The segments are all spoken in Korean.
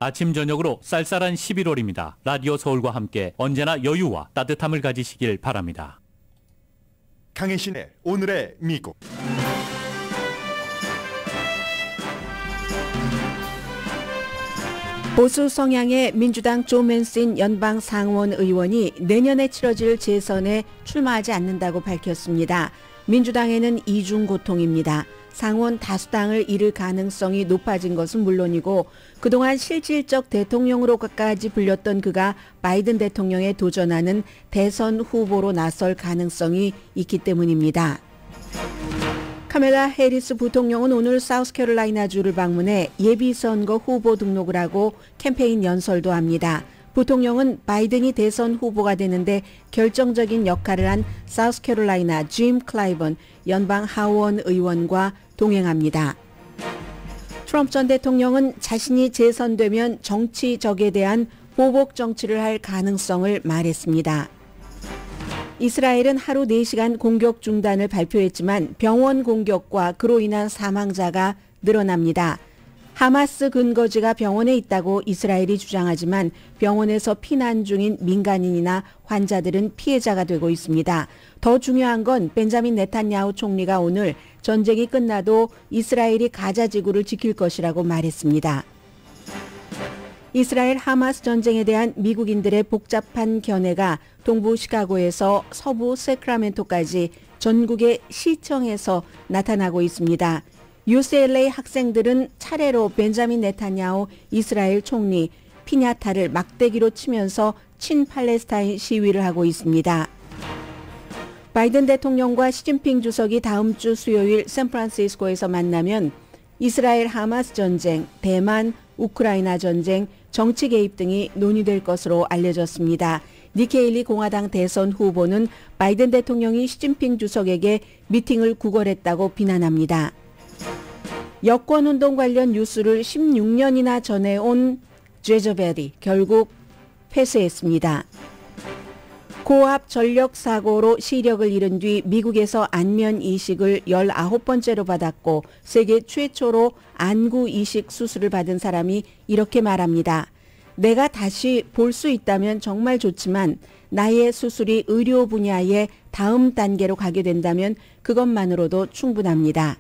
아침 저녁으로 쌀쌀한 11월입니다. 라디오 서울과 함께 언제나 여유와 따뜻함을 가지시길 바랍니다. 강혜신의 오늘의 미국. 보수 성향의 민주당 조 맨신 연방 상원 의원이 내년에 치러질 재선에 출마하지 않는다고 밝혔습니다. 민주당에는 이중 고통입니다. 상원 다수당을 잃을 가능성이 높아진 것은 물론이고 그동안 실질적 대통령으로까지 불렸던 그가 바이든 대통령에 도전하는 대선 후보로 나설 가능성이 있기 때문입니다. 카멜라 해리스 부통령은 오늘 사우스캐롤라이나주를 방문해 예비선거 후보 등록을 하고 캠페인 연설도 합니다. 부통령은 바이든이 대선 후보가 되는데 결정적인 역할을 한 사우스캐롤라이나 짐 클라이번 연방 하원 의원과 동행합니다. 트럼프 전 대통령은 자신이 재선되면 정치적에 대한 보복 정치를 할 가능성을 말했습니다. 이스라엘은 하루 4시간 공격 중단을 발표했지만 병원 공격과 그로 인한 사망자가 늘어납니다. 하마스 근거지가 병원에 있다고 이스라엘이 주장하지만 병원에서 피난 중인 민간인이나 환자들은 피해자가 되고 있습니다. 더 중요한 건 벤자민 네탄야후 총리가 오늘 전쟁이 끝나도 이스라엘이 가자 지구를 지킬 것이라고 말했습니다. 이스라엘 하마스 전쟁에 대한 미국인들의 복잡한 견해가 동부 시카고에서 서부 세크라멘토까지 전국의 시청에서 나타나고 있습니다. UCLA 학생들은 차례로 벤자민 네탄야후 이스라엘 총리 피냐타를 막대기로 치면서 친팔레스타인 시위를 하고 있습니다. 바이든 대통령과 시진핑 주석이 다음 주 수요일 샌프란시스코에서 만나면 이스라엘 하마스 전쟁, 대만, 우크라이나 전쟁, 정치 개입 등이 논의될 것으로 알려졌습니다. 니케일리 공화당 대선 후보는 바이든 대통령이 시진핑 주석에게 미팅을 구걸했다고 비난합니다. 여권운동 관련 뉴스를 16년이나 전해온 제저벨이 결국 패소했습니다. 고압 전력 사고로 시력을 잃은 뒤 미국에서 안면 이식을 19번째로 받았고 세계 최초로 안구 이식 수술을 받은 사람이 이렇게 말합니다. 내가 다시 볼 수 있다면 정말 좋지만 나의 수술이 의료 분야의 다음 단계로 가게 된다면 그것만으로도 충분합니다.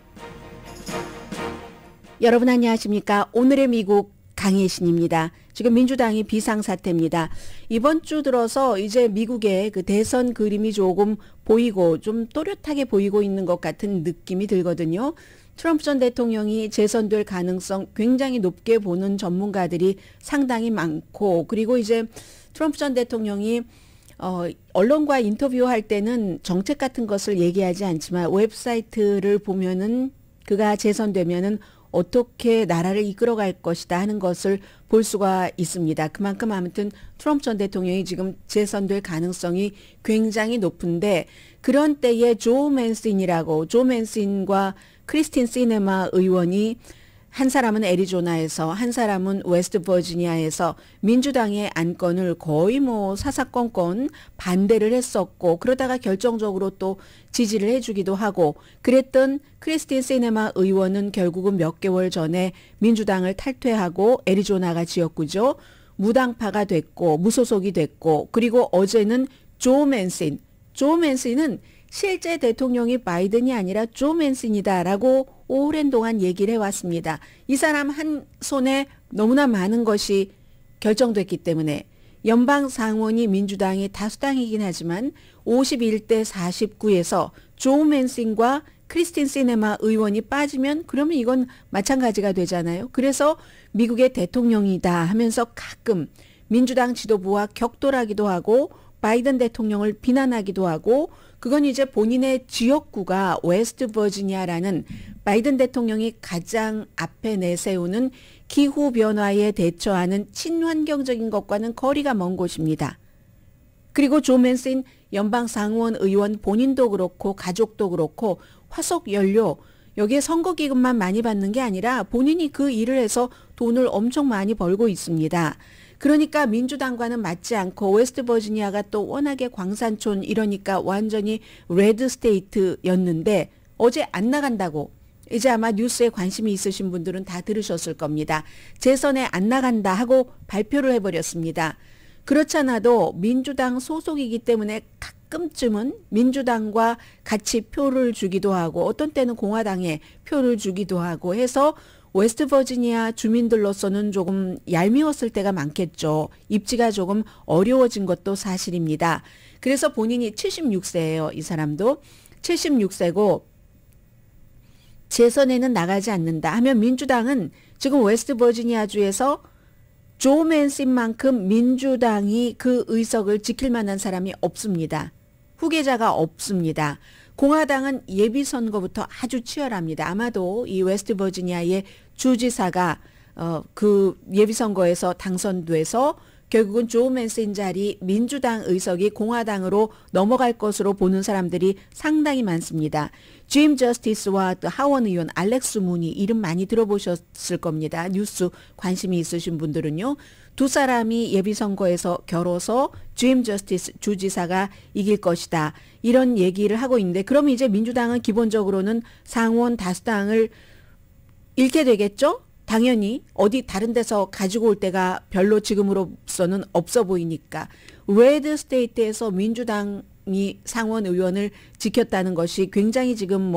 여러분 안녕하십니까? 오늘의 미국 강혜신입니다. 지금 민주당이 비상사태입니다. 이번 주 들어서 이제 미국의 그 대선 그림이 조금 보이고 좀 또렷하게 보이고 있는 것 같은 느낌이 들거든요. 트럼프 전 대통령이 재선될 가능성 굉장히 높게 보는 전문가들이 상당히 많고 그리고 이제 트럼프 전 대통령이 언론과 인터뷰할 때는 정책 같은 것을 얘기하지 않지만 웹사이트를 보면은 그가 재선되면은 어떻게 나라를 이끌어갈 것이다 하는 것을 볼 수가 있습니다. 그만큼 아무튼 트럼프 전 대통령이 지금 재선될 가능성이 굉장히 높은데 그런 때에 조 맨신과 크리스틴 시네마 의원이 한 사람은 애리조나에서 한 사람은 웨스트 버지니아에서 민주당의 안건을 거의 사사건건 반대를 했었고 그러다가 결정적으로 또 지지를 해주기도 하고 그랬던 크리스틴 시네마 의원은 결국은 몇 개월 전에 민주당을 탈퇴하고 애리조나가 지역구죠. 무당파가 됐고 무소속이 됐고 그리고 어제는 조 맨신은 실제 대통령이 바이든이 아니라 조 맨신이다라고 오랜 동안 얘기를 해왔습니다. 이 사람 한 손에 너무나 많은 것이 결정됐기 때문에 연방 상원이 민주당이 다수당이긴 하지만 51대 49에서 조 맨신과 크리스틴 시네마 의원이 빠지면 그러면 이건 마찬가지가 되잖아요. 그래서 미국의 대통령이다 하면서 가끔 민주당 지도부와 격돌하기도 하고 바이든 대통령을 비난하기도 하고 그건 이제 본인의 지역구가 웨스트 버지니아라는 바이든 대통령이 가장 앞에 내세우는 기후변화에 대처하는 친환경적인 것과는 거리가 먼 곳입니다. 그리고 조 맨신 연방 상원 의원 본인도 그렇고 가족도 그렇고 화석연료 여기에 선거기금만 많이 받는 게 아니라 본인이 그 일을 해서 돈을 엄청 많이 벌고 있습니다. 그러니까 민주당과는 맞지 않고 웨스트 버지니아가 또 워낙에 광산촌 이러니까 완전히 레드 스테이트였는데 어제 안 나간다고 이제 아마 뉴스에 관심이 있으신 분들은 다 들으셨을 겁니다. 재선에 안 나간다 하고 발표를 해버렸습니다. 그렇잖아도 민주당 소속이기 때문에 가끔쯤은 민주당과 같이 표를 주기도 하고 어떤 때는 공화당에 표를 주기도 하고 해서 웨스트버지니아 주민들로서는 조금 얄미웠을 때가 많겠죠. 입지가 조금 어려워진 것도 사실입니다. 그래서 본인이 76세예요. 이 사람도 76세고 재선에는 나가지 않는다 하면 민주당은 지금 웨스트버지니아주에서 조 맨신만큼 민주당이 그 의석을 지킬 만한 사람이 없습니다. 후계자가 없습니다. 공화당은 예비선거부터 아주 치열합니다. 아마도 이 웨스트버지니아의 주지사가 그 예비선거에서 당선돼서 결국은 조 맨신 자리 민주당 의석이 공화당으로 넘어갈 것으로 보는 사람들이 상당히 많습니다. 짐 저스티스와 또 하원 의원 알렉스 문이 이름 많이 들어보셨을 겁니다. 뉴스 관심이 있으신 분들은요. 두 사람이 예비선거에서 겨뤄서 짐 저스티스 주지사가 이길 것이다. 이런 얘기를 하고 있는데 그럼 이제 민주당은 기본적으로는 상원 다수당을 잃게 되겠죠? 당연히 어디 다른 데서 가지고 올 때가 별로 지금으로서는 없어 보이니까 레드 스테이트에서 민주당이 상원 의원을 지켰다는 것이 굉장히 지금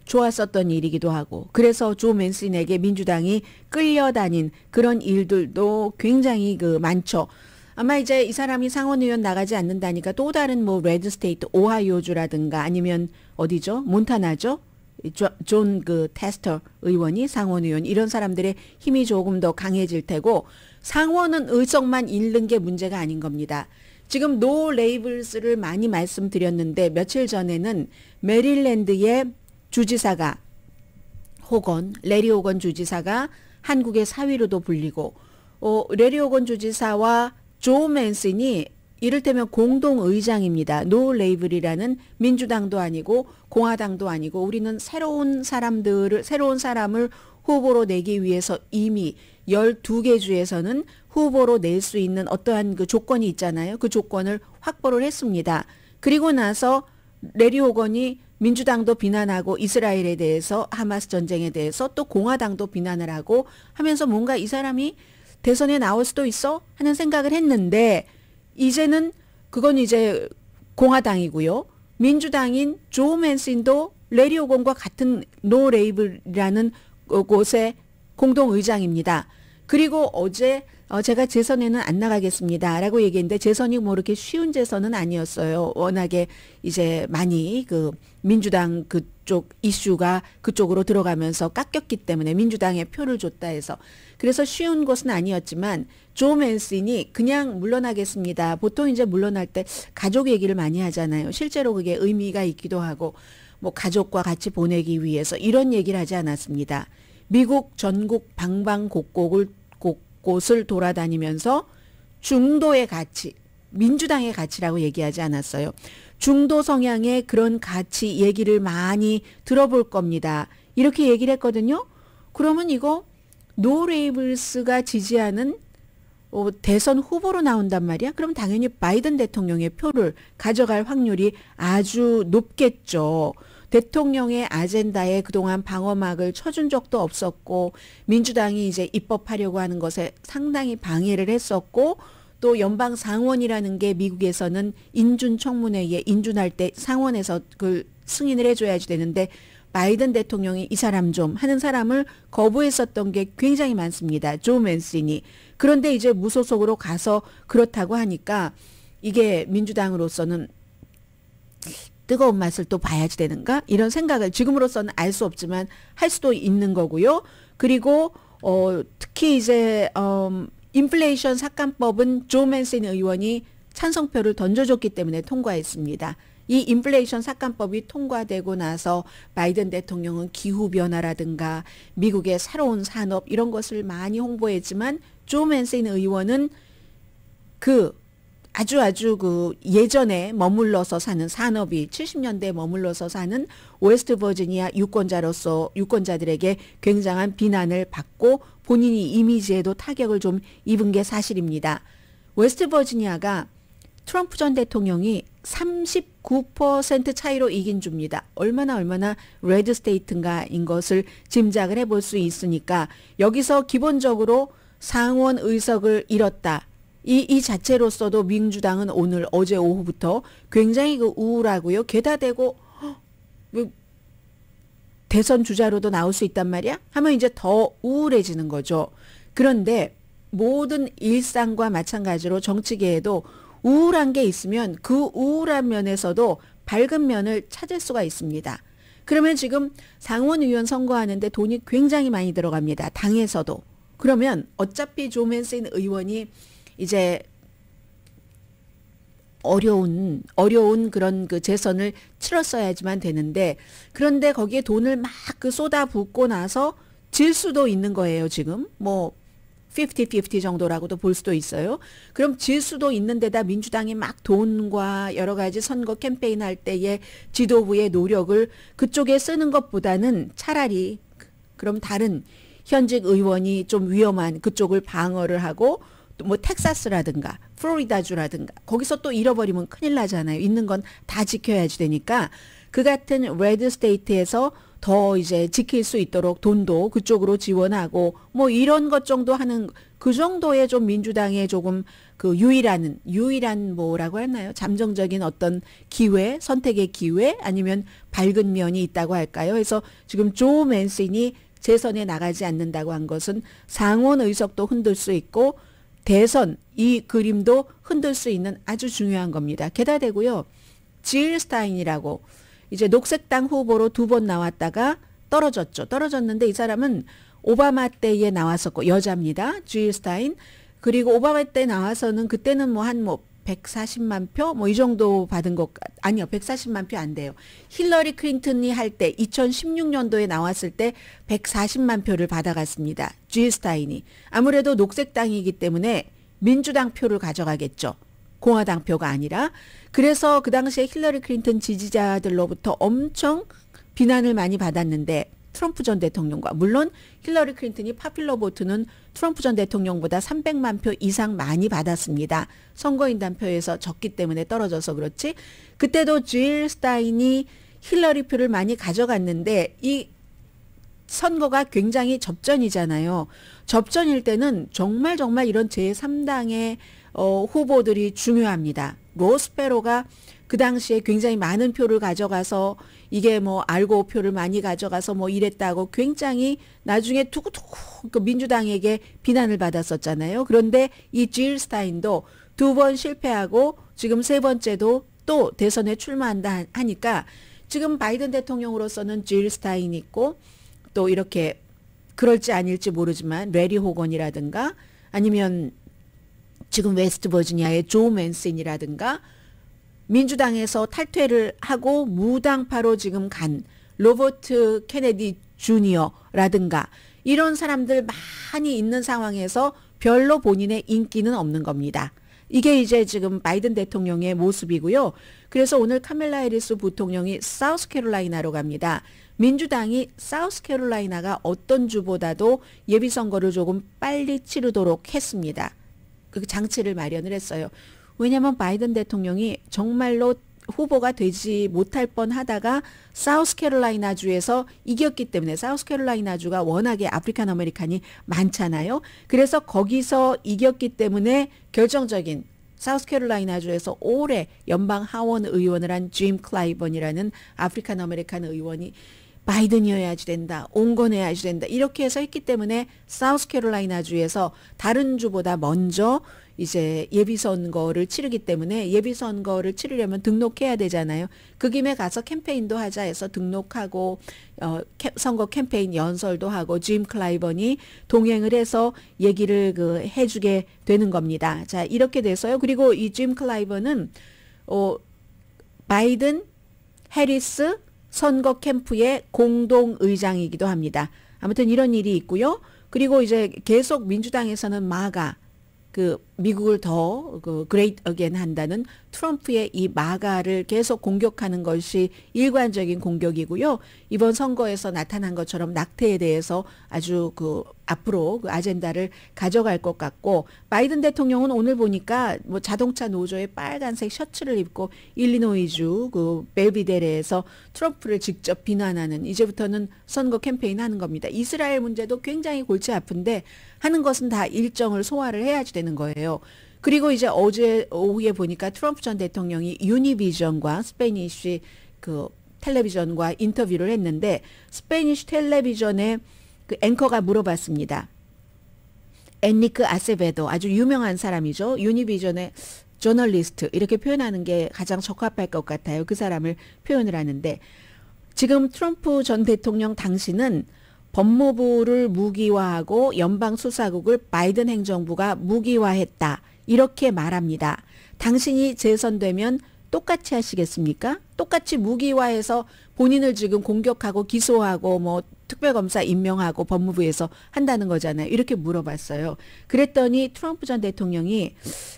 좋았었던 일이기도 하고 그래서 조 맨신에게 민주당이 끌려다닌 그런 일들도 굉장히 많죠. 아마 이제 이 사람이 상원 의원 나가지 않는다니까 또 다른 레드 스테이트 오하이오주라든가 아니면 어디죠? 몬타나죠? 존 테스터 의원이 상원 의원 이런 사람들의 힘이 조금 더 강해질 테고 상원은 의석만 잃는 게 문제가 아닌 겁니다. 지금 노 레이블스를 많이 말씀드렸는데 며칠 전에는 메릴랜드의 주지사가 레리 호건 주지사가 한국의 사위로도 불리고 레리 호건 주지사와 조 맨신이 이를테면 공동의장입니다. 노 레이블이라는 민주당도 아니고 공화당도 아니고 우리는 새로운 사람을 후보로 내기 위해서 이미 12개 주에서는 후보로 낼 수 있는 어떠한 그 조건이 있잖아요. 그 조건을 확보를 했습니다. 그리고 나서 레리 호건이 민주당도 비난하고 이스라엘에 대해서 하마스 전쟁에 대해서 또 공화당도 비난을 하고 하면서 뭔가 이 사람이 대선에 나올 수도 있어 하는 생각을 했는데 이제는 그건 이제 공화당이고요. 민주당인 조 맨신도 레리 호건과 같은 노 레이블이라는 곳의 공동의장입니다. 그리고 어제 제가 재선에는 안 나가겠습니다 라고 얘기했는데 재선이 이렇게 쉬운 재선은 아니었어요. 워낙에 이제 많이 민주당 그쪽 이슈가 그쪽으로 들어가면서 깎였기 때문에 민주당에 표를 줬다 해서 그래서 쉬운 것은 아니었지만 조 맨신이 그냥 물러나겠습니다. 보통 이제 물러날 때 가족 얘기를 많이 하잖아요. 실제로 그게 의미가 있기도 하고 가족과 같이 보내기 위해서 이런 얘기를 하지 않았습니다. 미국 전국 방방곡곡을 돌아다니면서 중도의 가치, 민주당의 가치라고 얘기하지 않았어요. 중도 성향의 그런 가치 얘기를 많이 들어볼 겁니다. 이렇게 얘기를 했거든요. 그러면 이거 노 레이블스가 지지하는 대선 후보로 나온단 말이야. 그럼 당연히 바이든 대통령의 표를 가져갈 확률이 아주 높겠죠. 대통령의 아젠다에 그동안 방어막을 쳐준 적도 없었고 민주당이 이제 입법하려고 하는 것에 상당히 방해를 했었고 또 연방 상원이라는 게 미국에서는 인준 청문회에 인준할 때 상원에서 그 승인을 해줘야지 되는데 바이든 대통령이 이 사람 좀 하는 사람을 거부했었던 게 굉장히 많습니다. 조 맨신이. 그런데 이제 무소속으로 가서 그렇다고 하니까 이게 민주당으로서는 뜨거운 맛을 또 봐야지 되는가? 이런 생각을 지금으로서는 알 수 없지만 할 수도 있는 거고요. 그리고 특히 이제 인플레이션 삭감법은 조 맨신 의원이 찬성표를 던져줬기 때문에 통과했습니다. 이 인플레이션 삭감법이 통과되고 나서 바이든 대통령은 기후변화라든가 미국의 새로운 산업 이런 것을 많이 홍보했지만 조 맨신 의원은 아주 예전에 머물러서 사는 산업이 70년대에 머물러서 사는 웨스트 버지니아 유권자들에게 굉장한 비난을 받고 본인이 이미지에도 타격을 좀 입은 게 사실입니다. 웨스트 버지니아가 트럼프 전 대통령이 39% 차이로 이긴 주입니다. 얼마나 레드 스테이트인가인 것을 짐작을 해볼 수 있으니까 여기서 기본적으로 상원 의석을 잃었다. 이 자체로서도 민주당은 오늘 어제 오후부터 굉장히 우울하고요. 게다 대고 대선 주자로도 나올 수 있단 말이야? 하면 이제 더 우울해지는 거죠. 그런데 모든 일상과 마찬가지로 정치계에도 우울한 게 있으면 그 우울한 면에서도 밝은 면을 찾을 수가 있습니다. 그러면 지금 상원 의원 선거하는데 돈이 굉장히 많이 들어갑니다. 당에서도. 그러면 어차피 조 맨신 의원이 이제 어려운 그런 그 재선을 치렀어야지만 되는데 그런데 거기에 돈을 막 그 쏟아붓고 나서 질 수도 있는 거예요, 지금. 뭐 50-50 정도라고도 볼 수도 있어요. 그럼 질 수도 있는데다 민주당이 막 돈과 여러 가지 선거 캠페인 할 때의 지도부의 노력을 그쪽에 쓰는 것보다는 차라리 그럼 다른 현직 의원이 좀 위험한 그쪽을 방어를 하고 또 뭐 텍사스라든가 플로리다주라든가 거기서 또 잃어버리면 큰일 나잖아요. 있는 건 다 지켜야지 되니까 그 같은 레드 스테이트에서 더 이제 지킬 수 있도록 돈도 그쪽으로 지원하고 뭐 이런 것 정도 하는 그 정도의 좀 민주당의 조금 그 유일한 뭐라고 하나요? 잠정적인 어떤 기회, 선택의 기회 아니면 밝은 면이 있다고 할까요? 그래서 지금 조 맨신이 재선에 나가지 않는다고 한 것은 상원 의석도 흔들 수 있고 대선 이 그림도 흔들 수 있는 아주 중요한 겁니다. 게다 대고요. 질 스타인이라고 이제 녹색당 후보로 2번 나왔다가 떨어졌죠. 떨어졌는데 이 사람은 오바마 때에 나왔었고 여자입니다. 질 스타인. 그리고 오바마 때 나와서는 그때는 뭐 한 140만 표 뭐 이 정도 받은 것 아니요. 140만 표 안 돼요. 힐러리 클린턴이 할 때 2016년도에 나왔을 때 140만 표를 받아갔습니다. 질 스타인이. 아무래도 녹색당이기 때문에 민주당 표를 가져가겠죠. 공화당 표가 아니라. 그래서 그 당시에 힐러리 클린턴 지지자들로부터 엄청 비난을 많이 받았는데 트럼프 전 대통령과 물론 힐러리 클린턴이 파퓰러 보트는 트럼프 전 대통령보다 300만 표 이상 많이 받았습니다. 선거인단 표에서 적기 때문에 떨어져서 그렇지. 그때도 질 스타인이 힐러리 표를 많이 가져갔는데 이 선거가 굉장히 접전이잖아요. 접전일 때는 정말 이런 제3당의 후보들이 중요합니다. 로스페로가 그 당시에 굉장히 많은 표를 가져가서 이게 뭐 알고 표를 많이 가져가서 뭐 이랬다고 굉장히 나중에 투구투구 그 민주당에게 비난을 받았었잖아요. 그런데 이 질 스타인도 2번 실패하고 지금 3번째도 또 대선에 출마한다 하니까 지금 바이든 대통령으로서는 질 스타인 있고 또 이렇게 그럴지 아닐지 모르지만 레리 호건이라든가 아니면 지금 웨스트 버지니아의 조 맨신이라든가 민주당에서 탈퇴를 하고 무당파로 지금 간 로버트 케네디 주니어라든가 이런 사람들 많이 있는 상황에서 별로 본인의 인기는 없는 겁니다. 이게 이제 지금 바이든 대통령의 모습이고요. 그래서 오늘 카멜라 해리스 부통령이 사우스캐롤라이나로 갑니다. 민주당이 사우스캐롤라이나가 어떤 주보다도 예비선거를 조금 빨리 치르도록 했습니다. 그 장치를 마련을 했어요. 왜냐하면 바이든 대통령이 정말로 후보가 되지 못할 뻔하다가 사우스캐롤라이나 주에서 이겼기 때문에 사우스캐롤라이나 주가 워낙에 아프리칸 아메리칸이 많잖아요. 그래서 거기서 이겼기 때문에 결정적인 사우스캐롤라이나 주에서 오래 연방 하원 의원을 한 짐 클라이번이라는 아프리칸 아메리칸 의원이 바이든이어야지 된다. 온건해야지 된다. 이렇게 해서 했기 때문에 사우스캐롤라이나 주에서 다른 주보다 먼저 이제 예비선거를 치르기 때문에 예비선거를 치르려면 등록해야 되잖아요. 그 김에 가서 캠페인도 하자 해서 등록하고 선거 캠페인 연설도 하고 짐 클라이번이 동행을 해서 얘기를 해주게 되는 겁니다. 자, 이렇게 돼서요. 그리고 이 짐 클라이번은 바이든, 해리스 선거 캠프의 공동 의장이기도 합니다. 아무튼 이런 일이 있고요. 그리고 이제 계속 민주당에서는 미국을 더 그레이트 어게인 한다는 트럼프의 이 마가를 계속 공격하는 것이 일관적인 공격이고요. 이번 선거에서 나타난 것처럼 낙태에 대해서 아주 앞으로 그 아젠다를 가져갈 것 같고, 바이든 대통령은 오늘 보니까 뭐 자동차 노조에 빨간색 셔츠를 입고 일리노이주 그 벨비데레에서 트럼프를 직접 비난하는, 이제부터는 선거 캠페인 하는 겁니다. 이스라엘 문제도 굉장히 골치 아픈데 하는 것은 다 일정을 소화를 해야지 되는 거예요. 그리고 이제 어제 오후에 보니까 트럼프 전 대통령이 유니비전과 스페니쉬 그 텔레비전과 인터뷰를 했는데, 스페니쉬 텔레비전의 그 앵커가 물어봤습니다. 엔리크 아세베도, 아주 유명한 사람이죠. 유니비전의 저널리스트, 이렇게 표현하는 게 가장 적합할 것 같아요. 그 사람을 표현을 하는데, 지금 트럼프 전 대통령 당신은 법무부를 무기화하고 연방수사국을 바이든 행정부가 무기화했다, 이렇게 말합니다. 당신이 재선되면 똑같이 하시겠습니까? 똑같이 무기화해서 본인을 지금 공격하고 기소하고 뭐 특별검사 임명하고 법무부에서 한다는 거잖아요. 이렇게 물어봤어요. 그랬더니 트럼프 전 대통령이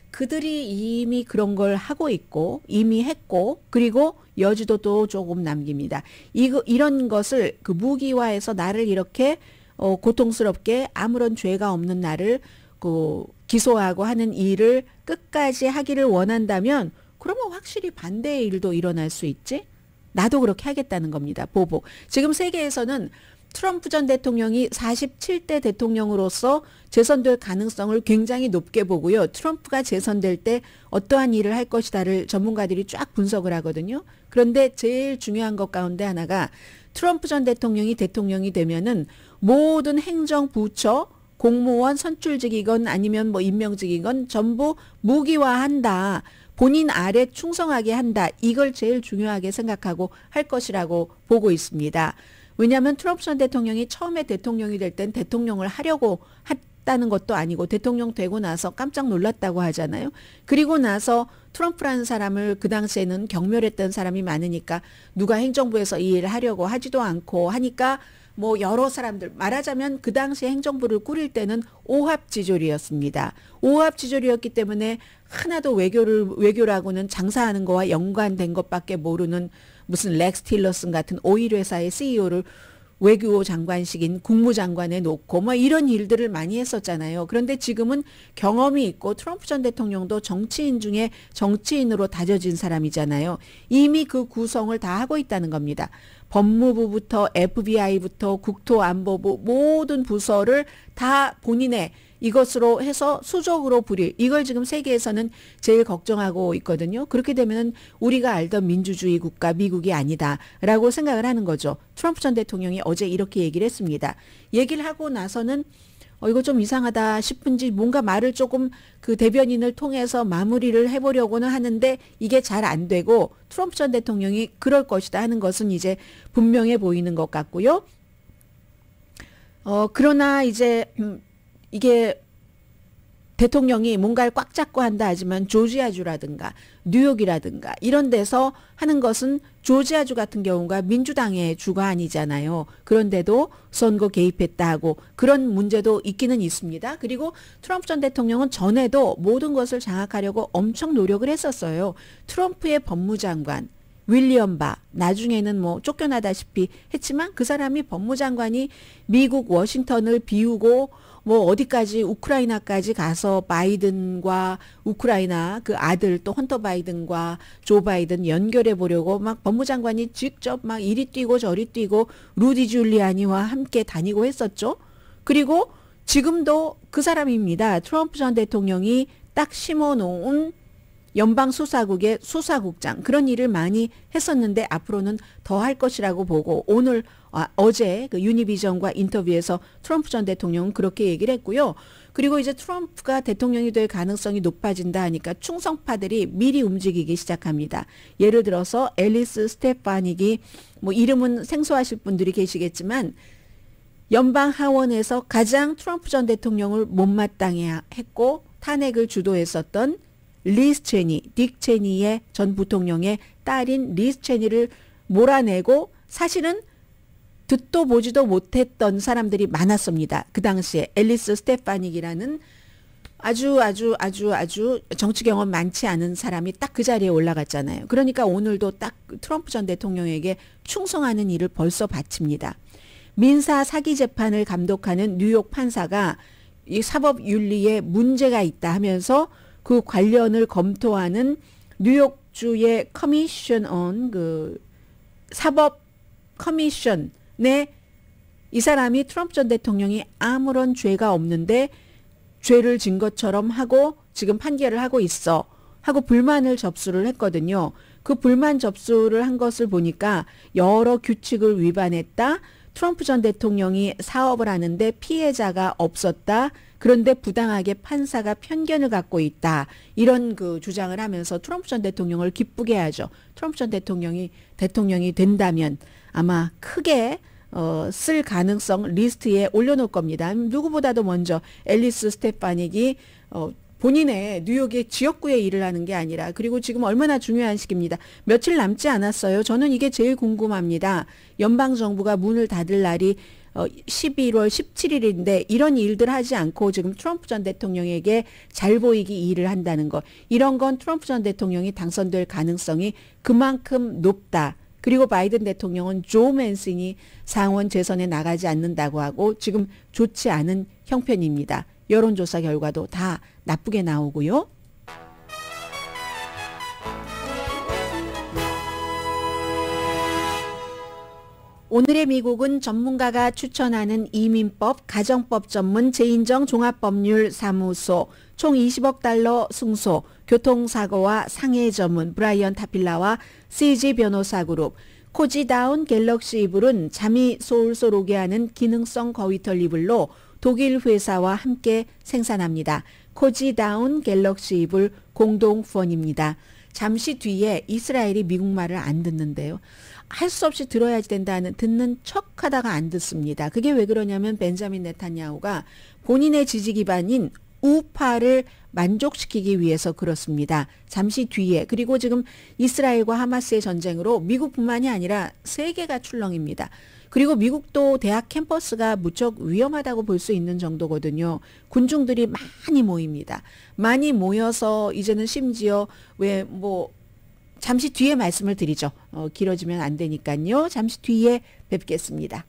그들이 이미 그런 걸 하고 있고 이미 했고, 그리고 여지도 조금 남깁니다. 이런 것을 그 무기화해서 나를 이렇게 고통스럽게 아무런 죄가 없는 나를 기소하고 하는 일을 끝까지 하기를 원한다면, 그러면 확실히 반대의 일도 일어날 수 있지? 나도 그렇게 하겠다는 겁니다. 보복. 지금 세계에서는 트럼프 전 대통령이 47대 대통령으로서 재선될 가능성을 굉장히 높게 보고요. 트럼프가 재선될 때 어떠한 일을 할 것이다를 전문가들이 쫙 분석을 하거든요. 그런데 제일 중요한 것 가운데 하나가, 트럼프 전 대통령이 대통령이 되면은 모든 행정부처, 공무원 선출직이건 아니면 뭐 임명직이건 전부 무기화한다. 본인 아래 충성하게 한다. 이걸 제일 중요하게 생각하고 할 것이라고 보고 있습니다. 왜냐하면 트럼프 전 대통령이 처음에 대통령이 될 땐 대통령을 하려고 했다는 것도 아니고, 대통령 되고 나서 깜짝 놀랐다고 하잖아요. 그리고 나서 트럼프라는 사람을 그 당시에는 경멸했던 사람이 많으니까 누가 행정부에서 이 일을 하려고 하지도 않고 하니까 뭐 여러 사람들, 말하자면 그 당시 행정부를 꾸릴 때는 오합지졸이었습니다. 오합지졸이었기 때문에 하나도 외교라고는 장사하는 거와 연관된 것밖에 모르는 무슨 렉스 틸러슨 같은 오일 회사의 CEO를 외교 장관식인 국무장관에 놓고 뭐 이런 일들을 많이 했었잖아요. 그런데 지금은 경험이 있고, 트럼프 전 대통령도 정치인 중에 정치인으로 다져진 사람이잖아요. 이미 그 구성을 다 하고 있다는 겁니다. 법무부부터 FBI부터 국토안보부 모든 부서를 다 본인의 이것으로 해서 수적으로 부릴, 이걸 지금 세계에서는 제일 걱정하고 있거든요. 그렇게 되면 우리가 알던 민주주의 국가 미국이 아니다라고 생각을 하는 거죠. 트럼프 전 대통령이 어제 이렇게 얘기를 했습니다. 얘기를 하고 나서는 이거 좀 이상하다 싶은지 뭔가 말을 조금 그 대변인을 통해서 마무리를 해보려고는 하는데 이게 잘 안 되고, 트럼프 전 대통령이 그럴 것이다 하는 것은 이제 분명해 보이는 것 같고요. 그러나 이제 이게 대통령이 뭔가를 꽉 잡고 한다 하지만 조지아주라든가 뉴욕이라든가 이런 데서 하는 것은, 조지아주 같은 경우가 민주당의 주가 아니잖아요. 그런데도 선거 개입했다 하고 그런 문제도 있기는 있습니다. 그리고 트럼프 전 대통령은 전에도 모든 것을 장악하려고 엄청 노력을 했었어요. 트럼프의 법무장관 윌리엄 바, 나중에는 뭐 쫓겨나다시피 했지만 그 사람이 법무장관이 미국 워싱턴을 비우고 뭐 어디까지 우크라이나까지 가서 바이든과 우크라이나 그 아들 또 헌터 바이든과 조 바이든 연결해 보려고 막 법무장관이 직접 막 이리 뛰고 저리 뛰고 루디 줄리아니와 함께 다니고 했었죠. 그리고 지금도 그 사람입니다. 트럼프 전 대통령이 딱 심어놓은 연방수사국의 수사국장, 그런 일을 많이 했었는데 앞으로는 더 할 것이라고 보고, 어제 그 유니비전과 인터뷰에서 트럼프 전 대통령은 그렇게 얘기를 했고요. 그리고 이제 트럼프가 대통령이 될 가능성이 높아진다 하니까 충성파들이 미리 움직이기 시작합니다. 예를 들어서 앨리스 스테파닉이, 뭐 이름은 생소하실 분들이 계시겠지만 연방 하원에서 가장 트럼프 전 대통령을 못마땅해 했고 탄핵을 주도했었던 리스 체니, 딕 체니의 전 부통령의 딸인 리스 체니를 몰아내고, 사실은 듣도 보지도 못했던 사람들이 많았습니다. 그 당시에 앨리스 스테파닉이라는 아주 정치 경험 많지 않은 사람이 딱 그 자리에 올라갔잖아요. 그러니까 오늘도 딱 트럼프 전 대통령에게 충성하는 일을 벌써 바칩니다. 민사 사기 재판을 감독하는 뉴욕 판사가 이 사법윤리에 문제가 있다 하면서 그 관련을 검토하는 뉴욕주의 커미션 온 그 사법 커미션에 이 사람이 트럼프 전 대통령이 아무런 죄가 없는데 죄를 진 것처럼 하고 지금 판결을 하고 있어 하고 불만을 접수를 했거든요. 그 불만 접수를 한 것을 보니까 여러 규칙을 위반했다. 트럼프 전 대통령이 사업을 하는데 피해자가 없었다. 그런데 부당하게 판사가 편견을 갖고 있다. 이런 그 주장을 하면서 트럼프 전 대통령을 기쁘게 하죠. 트럼프 전 대통령이 된다면 아마 크게 쓸 가능성 리스트에 올려놓을 겁니다. 누구보다도 먼저 앨리스 스테파닉이 본인의 뉴욕의 지역구에 일을 하는 게 아니라 그리고 지금 얼마나 중요한 시기입니다. 며칠 남지 않았어요. 저는 이게 제일 궁금합니다. 연방정부가 문을 닫을 날이 11월 17일인데 이런 일들 하지 않고 지금 트럼프 전 대통령에게 잘 보이기 일을 한다는 것. 이런 건 트럼프 전 대통령이 당선될 가능성이 그만큼 높다. 그리고 바이든 대통령은 조 맨슨이 상원 재선에 나가지 않는다고 하고 지금 좋지 않은 형편입니다. 여론조사 결과도 다 나쁘게 나오고요. 오늘의 미국은 전문가가 추천하는 이민법, 가정법 전문 재인정 종합법률사무소, 총 20억 달러 승소, 교통사고와 상해 전문 브라이언 타필라와 CG 변호사 그룹, 코지다운 갤럭시 이불은 잠이 솔솔 오게 하는 기능성 거위털 이불로 독일 회사와 함께 생산합니다. 코지다운 갤럭시 이불 공동 후원입니다. 잠시 뒤에 이스라엘이 미국 말을 안 듣는데요. 할 수 없이 들어야지 된다는 듣는 척하다가 안 듣습니다. 그게 왜 그러냐면 벤자민 네탄야후가 본인의 지지 기반인 우파를 만족시키기 위해서 그렇습니다. 잠시 뒤에 그리고 지금 이스라엘과 하마스의 전쟁으로 미국뿐만이 아니라 세계가 출렁입니다. 그리고 미국도 대학 캠퍼스가 무척 위험하다고 볼 수 있는 정도거든요. 군중들이 많이 모입니다. 많이 모여서 이제는 심지어 잠시 뒤에 말씀을 드리죠. 길어지면 안 되니까요. 잠시 뒤에 뵙겠습니다.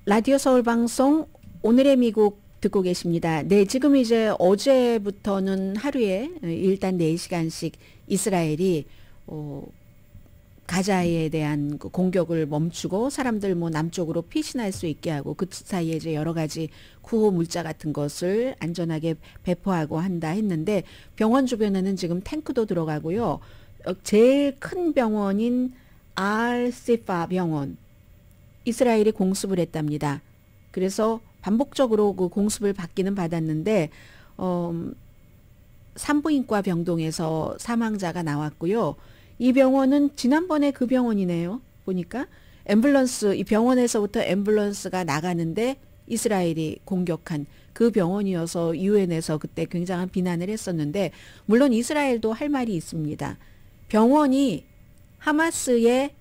라디오 서울 방송 오늘의 미국 듣고 계십니다. 네, 지금 이제 어제부터는 하루에 일단 4시간씩 이스라엘이 가자에 대한 그 공격을 멈추고 사람들 남쪽으로 피신할 수 있게 하고 그 사이에 이제 여러 가지 구호 물자 같은 것을 안전하게 배포하고 한다 했는데 병원 주변에는 지금 탱크도 들어가고요. 제일 큰 병원인 알시파 병원 이스라엘이 공습을 했답니다. 그래서 반복적으로 그 공습을 받기는 받았는데 산부인과 병동에서 사망자가 나왔고요. 이 병원은 지난번에 그 병원이네요. 보니까 이 병원에서부터 앰뷸런스가 나가는데 이스라엘이 공격한 그 병원이어서 유엔에서 그때 굉장한 비난을 했었는데 물론 이스라엘도 할 말이 있습니다. 병원이 하마스의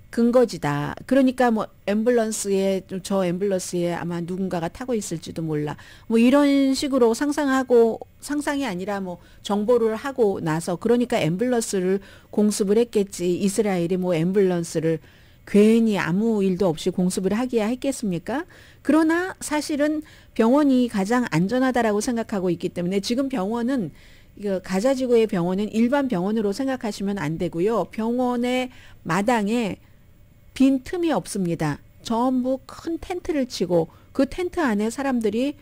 근거지다. 그러니까 저 앰뷸런스에 아마 누군가가 타고 있을지도 몰라. 이런 식으로 상상이 아니라 정보를 하고 나서 그러니까 앰뷸런스를 공습을 했겠지. 이스라엘이 앰뷸런스를 괜히 아무 일도 없이 공습을 하기야 했겠습니까? 그러나 사실은 병원이 가장 안전하다라고 생각하고 있기 때문에 지금 병원은 가자지구의 병원은 일반 병원으로 생각하시면 안 되고요. 병원의 마당에 빈 틈이 없습니다. 전부 큰 텐트를 치고 그 텐트 안에 사람들이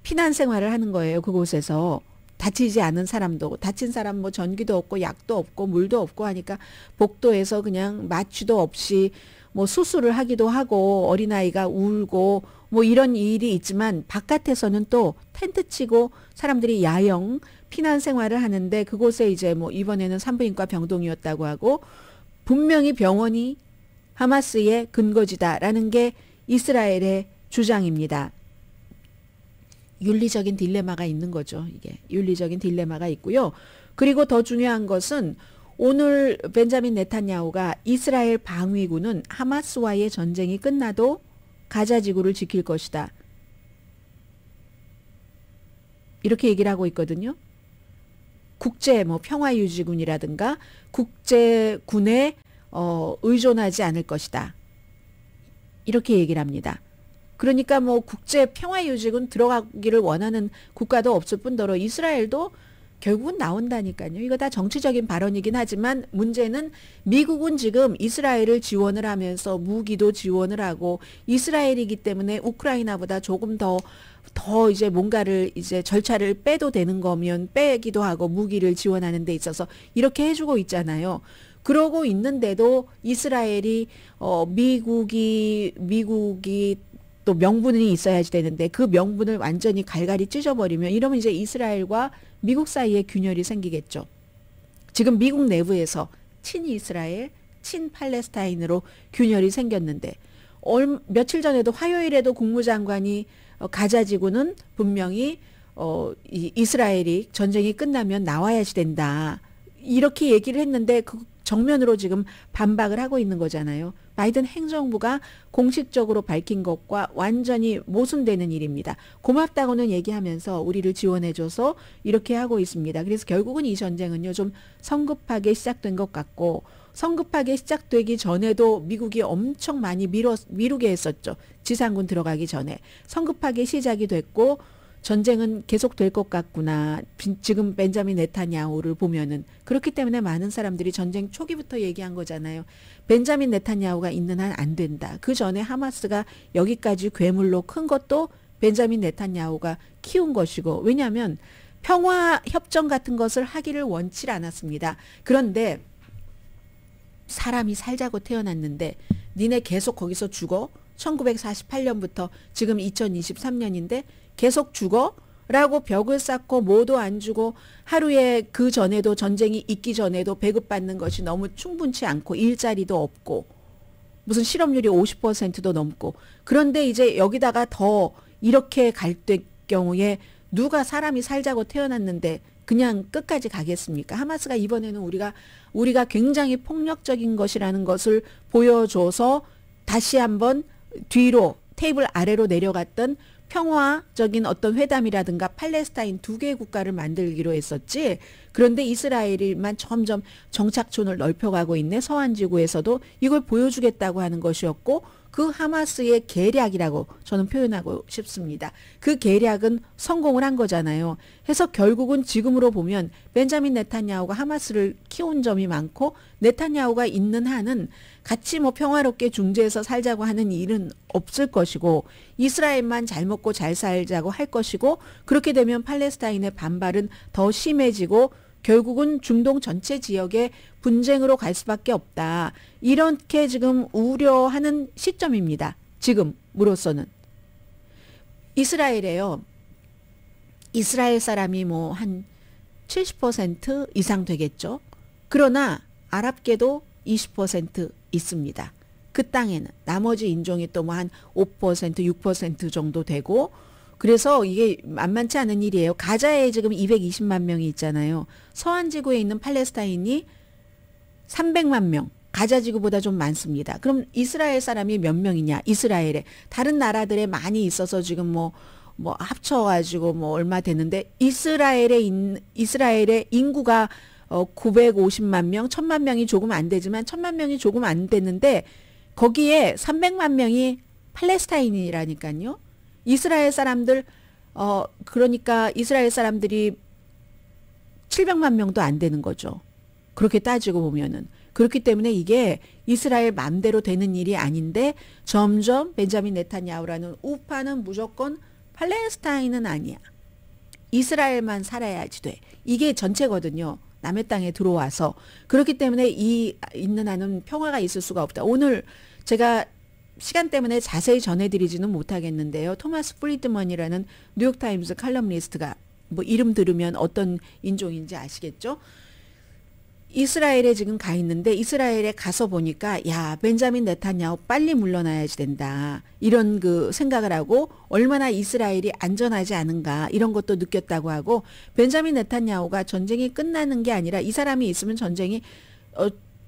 피난 생활을 하는 거예요. 그곳에서 다치지 않은 사람도 다친 사람 전기도 없고 약도 없고 물도 없고 하니까 복도에서 그냥 마취도 없이 수술을 하기도 하고 어린아이가 울고 이런 일이 있지만 바깥에서는 또 텐트 치고 사람들이 야영 피난 생활을 하는데 그곳에 이제 이번에는 산부인과 병동이었다고 하고 분명히 병원이 하마스의 근거지다라는 게 이스라엘의 주장입니다. 윤리적인 딜레마가 있는 거죠. 이게 윤리적인 딜레마가 있고요. 그리고 더 중요한 것은 오늘 벤자민 네탄야후가 이스라엘 방위군은 하마스와의 전쟁이 끝나도 가자 지구를 지킬 것이다. 이렇게 얘기를 하고 있거든요. 국제 평화유지군이라든가 국제군에 의존하지 않을 것이다. 이렇게 얘기를 합니다. 그러니까 국제 평화유지군 들어가기를 원하는 국가도 없을 뿐더러 이스라엘도 결국은 나온다니까요. 이거 다 정치적인 발언이긴 하지만 문제는 미국은 지금 이스라엘을 지원을 하면서 무기도 지원을 하고 이스라엘이기 때문에 우크라이나보다 조금 더 이제 뭔가를 이제 절차를 빼도 되는 거면 빼기도 하고 무기를 지원하는 데 있어서 이렇게 해주고 있잖아요. 그러고 있는데도 이스라엘이 미국이 또 명분이 있어야지 되는데 그 명분을 완전히 갈갈이 찢어버리면 이러면 이제 이스라엘과 미국 사이에 균열이 생기겠죠. 지금 미국 내부에서 친이스라엘, 친팔레스타인으로 균열이 생겼는데 며칠 전에도 화요일에도 국무장관이 가자지구는 분명히 이스라엘이 전쟁이 끝나면 나와야지 된다. 이렇게 얘기를 했는데 그 정면으로 지금 반박을 하고 있는 거잖아요. 바이든 행정부가 공식적으로 밝힌 것과 완전히 모순되는 일입니다. 고맙다고는 얘기하면서 우리를 지원해줘서 이렇게 하고 있습니다. 그래서 결국은 이 전쟁은요 좀 성급하게 시작된 것 같고 성급하게 시작되기 전에도 미국이 엄청 많이 미루게 했었죠. 지상군 들어가기 전에. 성급하게 시작이 됐고 전쟁은 계속될 것 같구나. 지금 벤자민 네탄야후를 보면은 그렇기 때문에 많은 사람들이 전쟁 초기부터 얘기한 거잖아요. 벤자민 네탄야후가 있는 한 안 된다. 그 전에 하마스가 여기까지 괴물로 큰 것도 벤자민 네탄야후가 키운 것이고 왜냐하면 평화 협정 같은 것을 하기를 원치 않았습니다. 그런데 사람이 살자고 태어났는데 니네 계속 거기서 죽어? 1948년부터 지금 2023년인데 계속 죽어? 라고 벽을 쌓고 뭐도 안 주고 하루에 그 전에도 전쟁이 있기 전에도 배급받는 것이 너무 충분치 않고 일자리도 없고 무슨 실업률이 50%도 넘고 그런데 이제 여기다가 더 이렇게 갈 경우에 누가 사람이 살자고 태어났는데 그냥 끝까지 가겠습니까? 하마스가 이번에는 우리가 굉장히 폭력적인 것이라는 것을 보여줘서 다시 한번 뒤로 테이블 아래로 내려갔던 평화적인 어떤 회담이라든가 팔레스타인 두 개의 국가를 만들기로 했었지. 그런데 이스라엘만 점점 정착촌을 넓혀가고 있네. 서한지구에서도 이걸 보여주겠다고 하는 것이었고 그 하마스의 계략이라고 저는 표현하고 싶습니다. 그 계략은 성공을 한 거잖아요. 해서 결국은 지금으로 보면 벤자민 네탄야후가 하마스를 키운 점이 많고 네탄야후가 있는 한은 같이 평화롭게 중재해서 살자고 하는 일은 없을 것이고 이스라엘만 잘 먹고 잘 살자고 할 것이고 그렇게 되면 팔레스타인의 반발은 더 심해지고 결국은 중동 전체 지역에 분쟁으로 갈 수밖에 없다. 이렇게 지금 우려하는 시점입니다. 지금으로서는. 이스라엘에요. 이스라엘 사람이 한 70% 이상 되겠죠. 그러나 아랍계도 20% 있습니다. 그 땅에는 나머지 인종이 또 한 5%, 6% 정도 되고 그래서 이게 만만치 않은 일이에요. 가자에 지금 220만 명이 있잖아요. 서한지구에 있는 팔레스타인이 300만 명. 가자지구보다 좀 많습니다. 그럼 이스라엘 사람이 몇 명이냐? 이스라엘에. 다른 나라들에 많이 있어서 지금 합쳐가지고 얼마 되는데 이스라엘의 인구가 950만 명, 1000만 명이 조금 안 되지만 1000만 명이 조금 안 됐는데 거기에 300만 명이 팔레스타인이라니까요. 이스라엘 사람들 그러니까 이스라엘 사람들이 700만 명도 안 되는 거죠. 그렇게 따지고 보면은. 그렇기 때문에 이게 이스라엘 맘대로 되는 일이 아닌데 점점 벤자민 네탄야후라는 우파는 무조건 팔레스타인은 아니야. 이스라엘만 살아야지 돼. 이게 전체거든요. 남의 땅에 들어와서. 그렇기 때문에 있는 한은 평화가 있을 수가 없다. 오늘 제가 시간 때문에 자세히 전해드리지는 못하겠는데요. 토마스 프리드먼이라는 뉴욕타임스 칼럼니스트가 이름 들으면 어떤 인종인지 아시겠죠? 이스라엘에 지금 가 있는데 이스라엘에 가서 보니까 야 벤자민 네탄야후 빨리 물러나야지 된다 이런 그 생각을 하고 얼마나 이스라엘이 안전하지 않은가 이런 것도 느꼈다고 하고 벤자민 네탄야후가 전쟁이 끝나는 게 아니라 이 사람이 있으면 전쟁이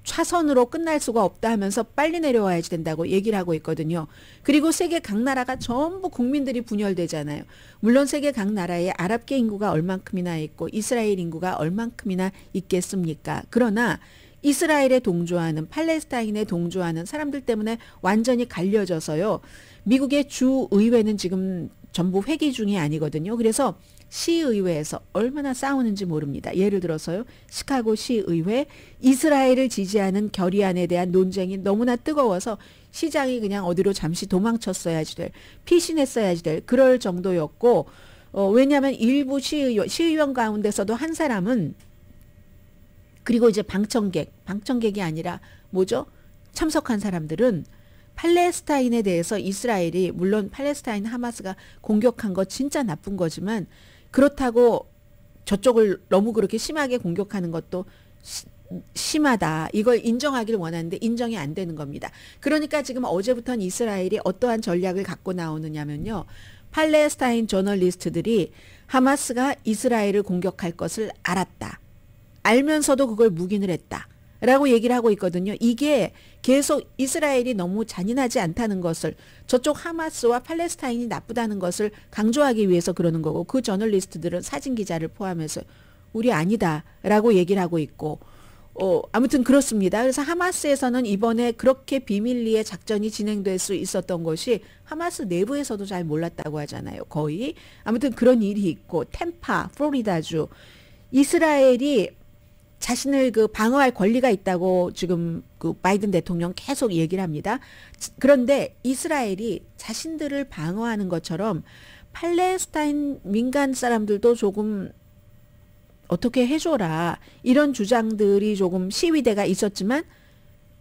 차선으로 끝날 수가 없다 하면서 빨리 내려와야지 된다고 얘기를 하고 있거든요. 그리고 세계 각 나라가 전부 국민들이 분열되잖아요. 물론 세계 각 나라에 아랍계 인구가 얼만큼이나 있고 이스라엘 인구가 얼만큼이나 있겠습니까? 그러나 이스라엘에 동조하는 팔레스타인에 동조하는 사람들 때문에 완전히 갈려져서요. 미국의 주의회는 지금 전부 회기 중이 아니거든요. 그래서 시의회에서 얼마나 싸우는지 모릅니다. 예를 들어서요. 시카고 시의회 이스라엘을 지지하는 결의안에 대한 논쟁이 너무나 뜨거워서 시장이 그냥 어디로 잠시 도망쳤어야지 될, 피신했어야지 될 그럴 정도였고 왜냐하면 일부 시의원 가운데서도 한 사람은 그리고 이제 방청객이 아니라 뭐죠? 참석한 사람들은 팔레스타인에 대해서 이스라엘이 물론 팔레스타인 하마스가 공격한 거 진짜 나쁜 거지만 그렇다고 저쪽을 너무 그렇게 심하게 공격하는 것도 심하다. 이걸 인정하기를 원하는데 인정이 안 되는 겁니다. 그러니까 지금 어제부터는 이스라엘이 어떠한 전략을 갖고 나오느냐면요. 팔레스타인 저널리스트들이 하마스가 이스라엘을 공격할 것을 알았다. 알면서도 그걸 묵인을 했다. 라고 얘기를 하고 있거든요. 이게 계속 이스라엘이 너무 잔인하지 않다는 것을 저쪽 하마스와 팔레스타인이 나쁘다는 것을 강조하기 위해서 그러는 거고 그 저널리스트들은 사진기자를 포함해서 우리 아니다 라고 얘기를 하고 있고 아무튼 그렇습니다. 그래서 하마스에서는 이번에 그렇게 비밀리에 작전이 진행될 수 있었던 것이 하마스 내부에서도 잘 몰랐다고 하잖아요. 거의. 아무튼 그런 일이 있고 템파, 플로리다주 이스라엘이 자신을 그 방어할 권리가 있다고 지금 그 바이든 대통령 계속 얘기를 합니다. 그런데 이스라엘이 자신들을 방어하는 것처럼 팔레스타인 민간 사람들도 조금 어떻게 해줘라 이런 주장들이 조금 시위대가 있었지만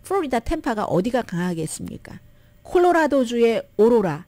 플로리다 템파가 어디가 강하겠습니까? 콜로라도주의 오로라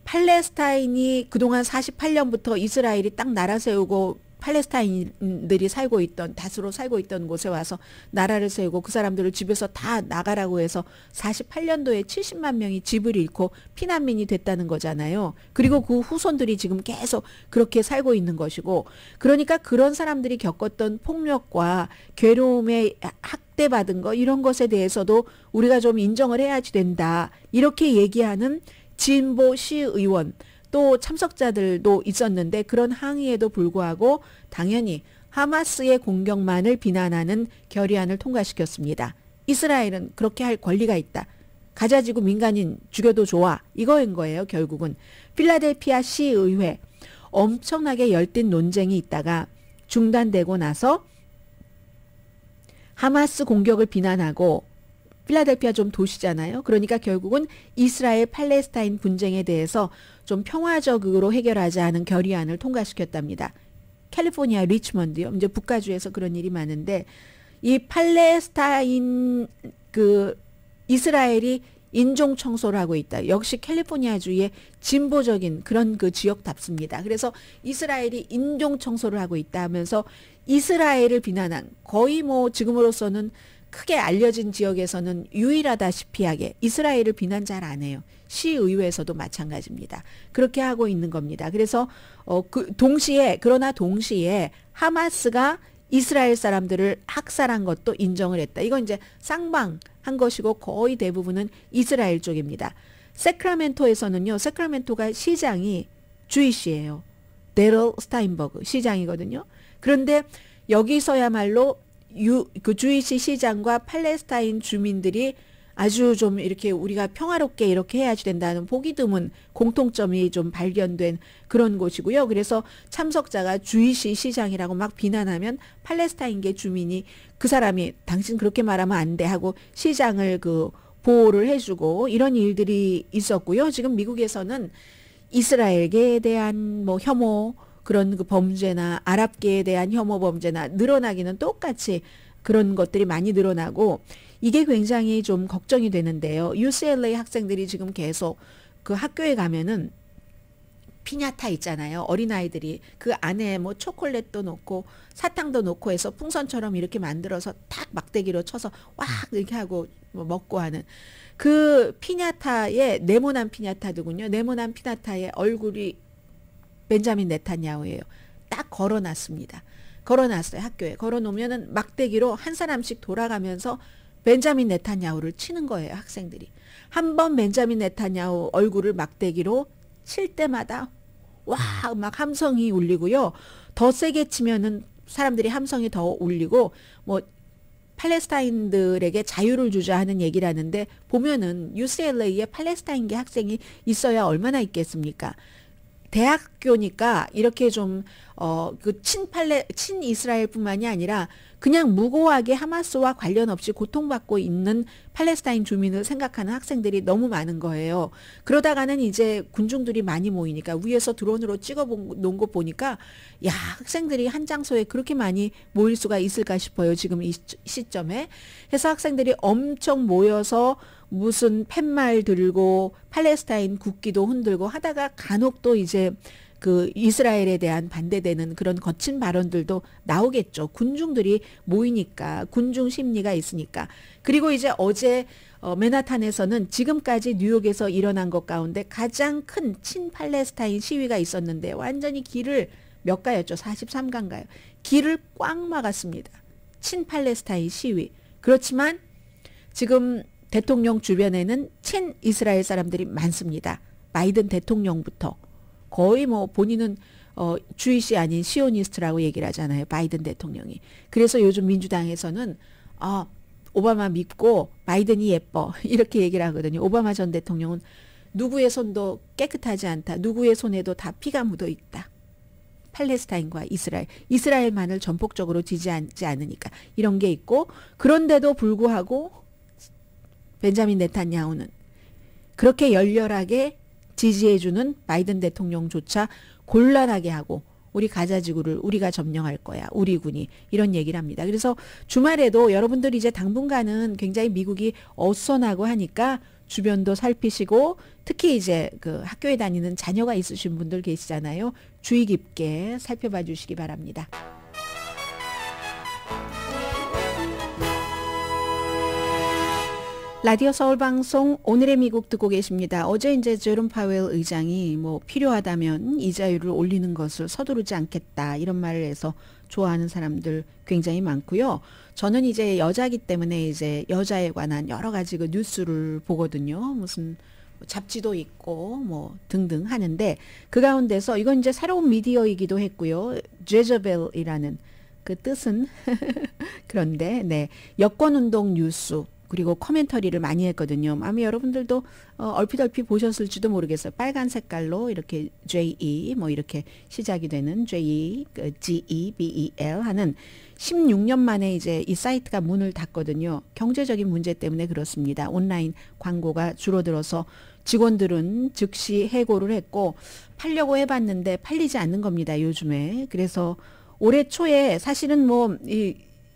팔레스타인이 그동안 48년부터 이스라엘이 딱 나라 세우고 팔레스타인들이 살고 있던 다수로 살고 있던 곳에 와서 나라를 세우고 그 사람들을 집에서 다 나가라고 해서 48년도에 70만 명이 집을 잃고 피난민이 됐다는 거잖아요. 그리고 그 후손들이 지금 계속 그렇게 살고 있는 것이고 그러니까 그런 사람들이 겪었던 폭력과 괴로움에 학대받은 거 이런 것에 대해서도 우리가 좀 인정을 해야지 된다. 이렇게 얘기하는 진보 시의원 또 참석자들도 있었는데 그런 항의에도 불구하고 당연히 하마스의 공격만을 비난하는 결의안을 통과시켰습니다. 이스라엘은 그렇게 할 권리가 있다. 가자지구 민간인 죽여도 좋아. 이거인 거예요. 결국은. 필라델피아 시의회 엄청나게 열띤 논쟁이 있다가 중단되고 나서 하마스 공격을 비난하고 필라델피아 좀 도시잖아요. 그러니까 결국은 이스라엘 팔레스타인 분쟁에 대해서 좀 평화적으로 해결하자 하는 결의안을 통과시켰답니다. 캘리포니아 리치먼드요. 이제 북가주에서 그런 일이 많은데 이 팔레스타인 그 이스라엘이 인종 청소를 하고 있다. 역시 캘리포니아주의 진보적인 그런 그 지역답습니다. 그래서 이스라엘이 인종 청소를 하고 있다 하면서 이스라엘을 비난한 거의 뭐 지금으로서는 크게 알려진 지역에서는 유일하다시피 하게 이스라엘을 비난 잘 안 해요. 시의회에서도 마찬가지입니다. 그렇게 하고 있는 겁니다. 그래서 그러나 동시에 하마스가 이스라엘 사람들을 학살한 것도 인정을 했다. 이건 이제 쌍방한 것이고 거의 대부분은 이스라엘 쪽입니다. 세크라멘토에서는요. 세크라멘토가 시장이 주이시예요. 데럴 스타인버그 시장이거든요. 그런데 여기서야말로 그 주이시 시장과 팔레스타인 주민들이 아주 좀 이렇게 우리가 평화롭게 이렇게 해야지 된다는 보기 드문 공통점이 좀 발견된 그런 곳이고요. 그래서 참석자가 주이시 시장이라고 막 비난하면 팔레스타인계 주민이 그 사람이 당신 그렇게 말하면 안 돼 하고 시장을 그 보호를 해주고 이런 일들이 있었고요. 지금 미국에서는 이스라엘계에 대한 뭐 혐오 그런 그 범죄나 아랍계에 대한 혐오 범죄나 늘어나기는 똑같이 그런 것들이 많이 늘어나고 이게 굉장히 좀 걱정이 되는데요. UCLA 학생들이 지금 계속 그 학교에 가면은 피냐타 있잖아요. 어린아이들이 그 안에 뭐 초콜릿도 넣고 사탕도 넣고 해서 풍선처럼 이렇게 만들어서 탁 막대기로 쳐서 왁 이렇게 하고 뭐 먹고 하는 그 피냐타의 네모난 피냐타더군요. 네모난 피냐타의 얼굴이 벤자민 네탄야후예요. 딱 걸어놨습니다. 걸어놨어요. 학교에. 걸어놓으면은 막대기로 한 사람씩 돌아가면서 벤자민 네탄야후를 치는 거예요. 학생들이. 한 번 벤자민 네탄야후 얼굴을 막대기로 칠 때마다 와 막 함성이 울리고요. 더 세게 치면은 사람들이 함성이 더 울리고 뭐 팔레스타인들에게 자유를 주자 하는 얘기를 하는데 보면은 UCLA에 팔레스타인계 학생이 있어야 얼마나 있겠습니까? 대학교니까 이렇게 좀 그 친이스라엘뿐만이 아니라 그냥 무고하게 하마스와 관련 없이 고통받고 있는 팔레스타인 주민을 생각하는 학생들이 너무 많은 거예요. 그러다가는 이제 군중들이 많이 모이니까 위에서 드론으로 찍어 놓은 거 보니까 야 학생들이 한 장소에 그렇게 많이 모일 수가 있을까 싶어요. 지금 이 시점에. 해서 학생들이 엄청 모여서 무슨 팻말 들고 팔레스타인 국기도 흔들고 하다가 간혹 또 이제 그 이스라엘에 대한 반대되는 그런 거친 발언들도 나오겠죠. 군중들이 모이니까 군중 심리가 있으니까. 그리고 이제 어제 맨하탄에서는 지금까지 뉴욕에서 일어난 것 가운데 가장 큰 친팔레스타인 시위가 있었는데 완전히 길을 몇 가였죠? 43가인가요? 길을 꽉 막았습니다. 친팔레스타인 시위. 그렇지만 지금 대통령 주변에는 친이스라엘 사람들이 많습니다. 바이든 대통령부터. 거의 뭐 본인은 주이시 아닌 시오니스트라고 얘기를 하잖아요. 바이든 대통령이. 그래서 요즘 민주당에서는 오바마 믿고 바이든이 예뻐 이렇게 얘기를 하거든요. 오바마 전 대통령은 누구의 손도 깨끗하지 않다. 누구의 손에도 다 피가 묻어 있다. 팔레스타인과 이스라엘만을 전폭적으로 지지하지 않으니까 이런 게 있고 그런데도 불구하고 벤자민 네탄야후는 그렇게 열렬하게 지지해주는 바이든 대통령조차 곤란하게 하고 우리 가자지구를 우리가 점령할 거야. 우리 군이 이런 얘기를 합니다. 그래서 주말에도 여러분들 이제 당분간은 굉장히 미국이 어수선하고 하니까 주변도 살피시고 특히 이제 그 학교에 다니는 자녀가 있으신 분들 계시잖아요. 주의 깊게 살펴봐 주시기 바랍니다. 라디오 서울방송 오늘의 미국 듣고 계십니다. 어제 이제 제롬 파웰 의장이 뭐 필요하다면 이자율을 올리는 것을 서두르지 않겠다 이런 말을 해서 좋아하는 사람들 굉장히 많고요. 저는 이제 여자기 때문에 이제 여자에 관한 여러 가지 그 뉴스를 보거든요. 무슨 잡지도 있고 뭐 등등 하는데 그 가운데서 이건 이제 새로운 미디어이기도 했고요. 제저벨이라는 그 뜻은 그런데 네 여권운동 뉴스 그리고 커멘터리를 많이 했거든요. 아마 여러분들도 얼핏 보셨을지도 모르겠어요. 빨간 색깔로 이렇게 JE 뭐 이렇게 시작이 되는 JE, GEBEL 하는 16년 만에 이제 이 사이트가 문을 닫거든요. 경제적인 문제 때문에 그렇습니다. 온라인 광고가 줄어들어서 직원들은 즉시 해고를 했고 팔려고 해봤는데 팔리지 않는 겁니다. 요즘에. 그래서 올해 초에 사실은 뭐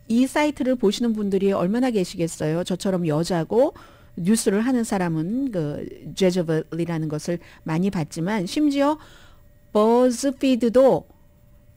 이 사이트를 보시는 분들이 얼마나 계시겠어요. 저처럼 여자고 뉴스를 하는 사람은 그 제저벨이라는 것을 많이 봤지만 심지어 버즈피드도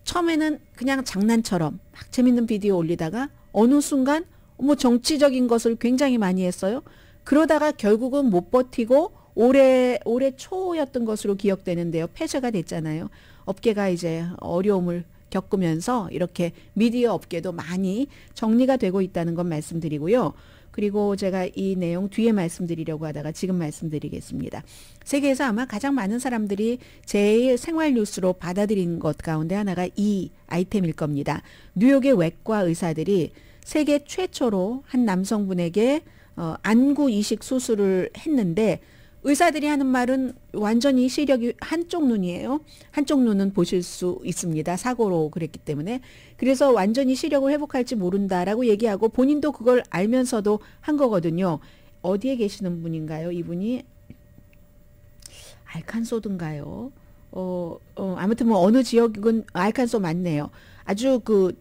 처음에는 그냥 장난처럼 막 재밌는 비디오 올리다가 어느 순간 뭐 정치적인 것을 굉장히 많이 했어요. 그러다가 결국은 못 버티고 올해 초였던 것으로 기억되는데요. 폐쇄가 됐잖아요. 업계가 이제 어려움을 겪으면서 이렇게 미디어 업계도 많이 정리가 되고 있다는 건 말씀드리고요. 그리고 제가 이 내용 뒤에 말씀드리려고 하다가 지금 말씀드리겠습니다. 세계에서 아마 가장 많은 사람들이 제일 생활 뉴스로 받아들인 것 가운데 하나가 이 아이템일 겁니다. 뉴욕의 외과 의사들이 세계 최초로 한 남성분에게 안구 이식 수술을 했는데 의사들이 하는 말은 완전히 시력이 한쪽 눈이에요. 한쪽 눈은 보실 수 있습니다. 사고로 그랬기 때문에. 그래서 완전히 시력을 회복할지 모른다라고 얘기하고 본인도 그걸 알면서도 한 거거든요. 어디에 계시는 분인가요? 이분이 알칸소든가요? 아무튼 뭐 어느 지역은 알칸소 맞네요. 아주 그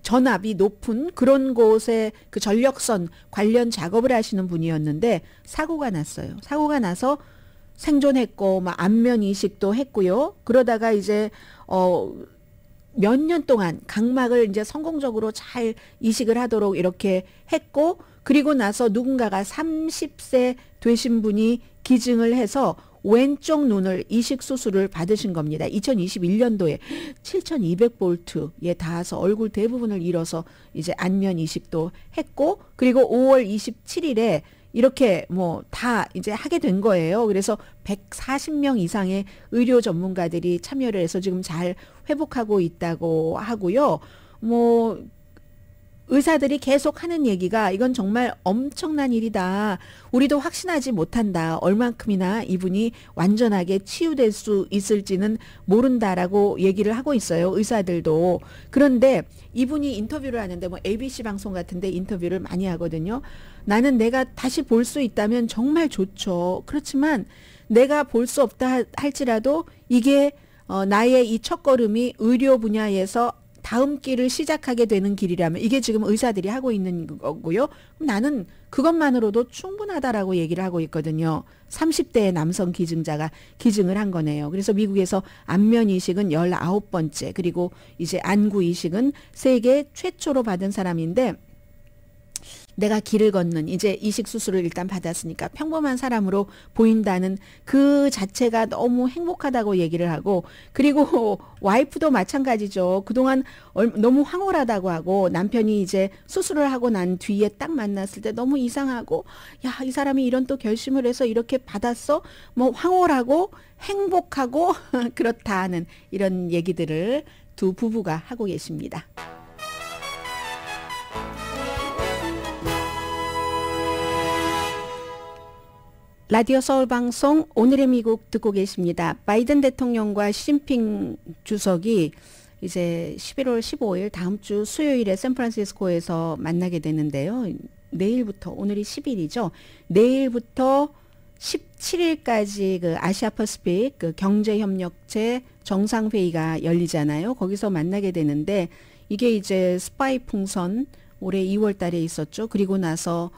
전압이 높은 그런 곳에 그 전력선 관련 작업을 하시는 분이었는데 사고가 났어요. 사고가 나서 생존했고 막 안면 이식도 했고요. 그러다가 이제 몇 년 동안 각막을 이제 성공적으로 잘 이식을 하도록 이렇게 했고, 그리고 나서 누군가가 30세 되신 분이 기증을 해서 왼쪽 눈을 이식 수술을 받으신 겁니다. 2021년도에 7200볼트에 닿아서 얼굴 대부분을 잃어서 이제 안면 이식도 했고, 그리고 5월 27일에 이렇게 뭐 다 이제 하게 된 거예요. 그래서 140명 이상의 의료 전문가들이 참여를 해서 지금 잘 회복하고 있다고 하고요. 뭐 의사들이 계속 하는 얘기가 이건 정말 엄청난 일이다. 우리도 확신하지 못한다. 얼만큼이나 이분이 완전하게 치유될 수 있을지는 모른다라고 얘기를 하고 있어요. 의사들도. 그런데 이분이 인터뷰를 하는데 뭐 ABC 방송 같은데 인터뷰를 많이 하거든요. 나는 내가 다시 볼 수 있다면 정말 좋죠. 그렇지만 내가 볼 수 없다 할지라도 이게 나의 이 첫걸음이 의료 분야에서 다음 길을 시작하게 되는 길이라면, 이게 지금 의사들이 하고 있는 거고요. 나는 그것만으로도 충분하다라고 얘기를 하고 있거든요. 30대의 남성 기증자가 기증을 한 거네요. 그래서 미국에서 안면 이식은 19번째, 그리고 이제 안구 이식은 세계 최초로 받은 사람인데, 내가 길을 걷는 이제 이식 수술을 일단 받았으니까 평범한 사람으로 보인다는 그 자체가 너무 행복하다고 얘기를 하고, 그리고 와이프도 마찬가지죠. 그동안 너무 황홀하다고 하고, 남편이 이제 수술을 하고 난 뒤에 딱 만났을 때 너무 이상하고, 야, 이 사람이 이런 또 결심을 해서 이렇게 받았어? 뭐 황홀하고 행복하고 그렇다 하는 이런 얘기들을 두 부부가 하고 계십니다. 라디오 서울방송 오늘의 미국 듣고 계십니다. 바이든 대통령과 시진핑 주석이 이제 11월 15일 다음 주 수요일에 샌프란시스코에서 만나게 되는데요. 내일부터, 오늘이 10일이죠. 내일부터 17일까지 그 아시아 퍼시픽 그 경제협력체 정상회의가 열리잖아요. 거기서 만나게 되는데, 이게 이제 스파이 풍선 올해 2월 달에 있었죠. 그리고 나서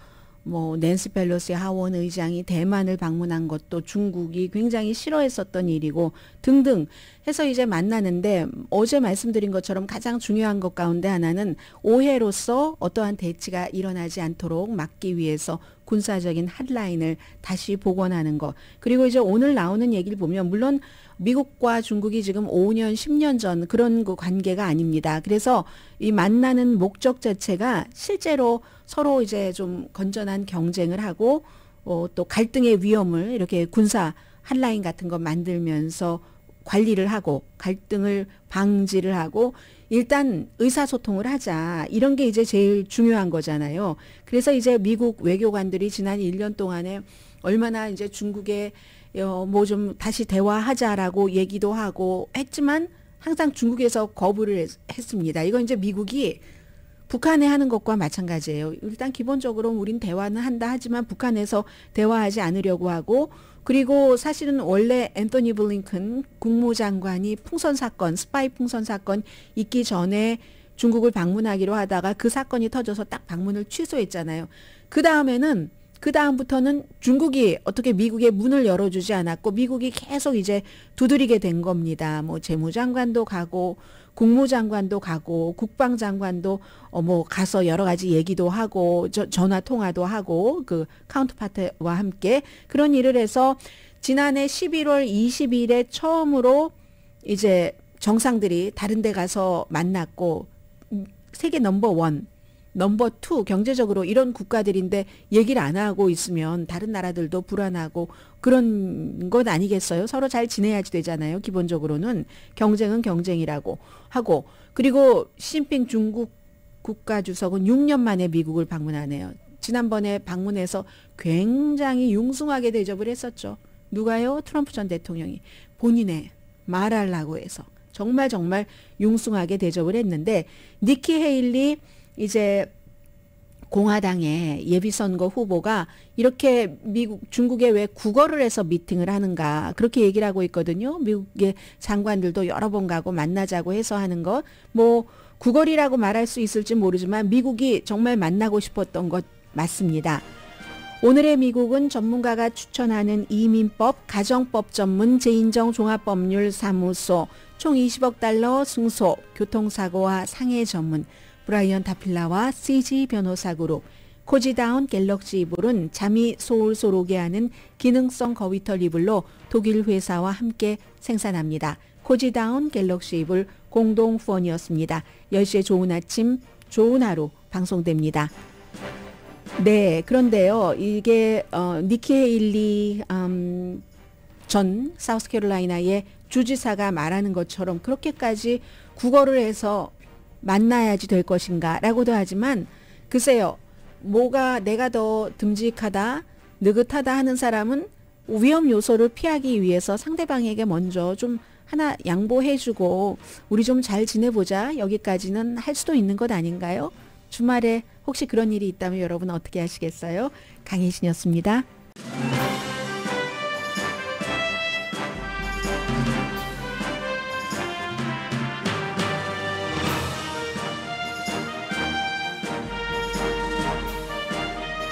뭐 낸시 펠로시 하원 의장이 대만을 방문한 것도 중국이 굉장히 싫어했었던 일이고 등등 해서 이제 만나는데, 어제 말씀드린 것처럼 가장 중요한 것 가운데 하나는 오해로서 어떠한 대치가 일어나지 않도록 막기 위해서 군사적인 핫라인을 다시 복원하는 것. 그리고 이제 오늘 나오는 얘기를 보면 물론 미국과 중국이 지금 5년, 10년 전 그런 그 관계가 아닙니다. 그래서 이 만나는 목적 자체가 실제로 서로 이제 좀 건전한 경쟁을 하고 또 갈등의 위험을 이렇게 군사 핫라인 같은 거 만들면서 관리를 하고 갈등을 방지를 하고 일단 의사소통을 하자. 이런 게 이제 제일 중요한 거잖아요. 그래서 이제 미국 외교관들이 지난 1년 동안에 얼마나 이제 중국에 뭐 좀 다시 대화하자라고 얘기도 하고 했지만 항상 중국에서 거부를 했습니다. 이건 이제 미국이 북한에 하는 것과 마찬가지예요. 일단 기본적으로 우린 대화는 한다 하지만 북한에서 대화하지 않으려고 하고, 그리고 사실은 원래 앤토니 블링컨 국무장관이 풍선 사건, 스파이 풍선 사건 있기 전에 중국을 방문하기로 하다가 그 사건이 터져서 딱 방문을 취소했잖아요. 그 다음부터는 중국이 어떻게 미국의 문을 열어주지 않았고, 미국이 계속 이제 두드리게 된 겁니다. 뭐 재무장관도 가고 국무장관도 가고 국방장관도 뭐 가서 여러 가지 얘기도 하고 전화 통화도 하고 그 카운터파트와 함께 그런 일을 해서 지난해 11월 20일에 처음으로 이제 정상들이 다른 데 가서 만났고, 세계 넘버 1, 넘버 2 경제적으로 이런 국가들인데 얘기를 안 하고 있으면 다른 나라들도 불안하고 그런 것 아니겠어요? 서로 잘 지내야지 되잖아요. 기본적으로는 경쟁은 경쟁이라고 하고, 그리고 시진핑 중국 국가주석은 6년 만에 미국을 방문하네요. 지난번에 방문해서 굉장히 융숭하게 대접을 했었죠. 누가요? 트럼프 전 대통령이 본인의 말하려고 해서 정말 융숭하게 대접을 했는데, 니키 헤일리 이제 공화당의 예비선거 후보가 이렇게 중국에 왜 구걸을 해서 미팅을 하는가 그렇게 얘기를 하고 있거든요. 미국의 장관들도 여러 번 가고 만나자고 해서 하는 것, 뭐 구걸이라고 말할 수 있을지 모르지만 미국이 정말 만나고 싶었던 것 맞습니다. 오늘의 미국은 전문가가 추천하는 이민법, 가정법 전문 재인정 종합법률 사무소, 총 20억 달러 승소, 교통사고와 상해 전문, 브라이언 다필라와 CG 변호사 그룹, 코지다운 갤럭시 이불은 잠이 솔솔 오게 하는 기능성 거위털 이불로 독일 회사와 함께 생산합니다. 코지다운 갤럭시 이불 공동 후원이었습니다. 10시에 좋은 아침, 좋은 하루 방송됩니다. 네, 그런데요, 이게 니키 헤일리 전 사우스캐롤라이나의 주지사가 말하는 것처럼 그렇게까지 구걸을 해서 만나야지 될 것인가 라고도 하지만 글쎄요, 뭐가 내가 더 듬직하다, 느긋하다 하는 사람은 위험 요소를 피하기 위해서 상대방에게 먼저 좀 하나 양보해주고 우리 좀 잘 지내보자, 여기까지는 할 수도 있는 것 아닌가요? 주말에 혹시 그런 일이 있다면 여러분 어떻게 하시겠어요? 강혜신이었습니다.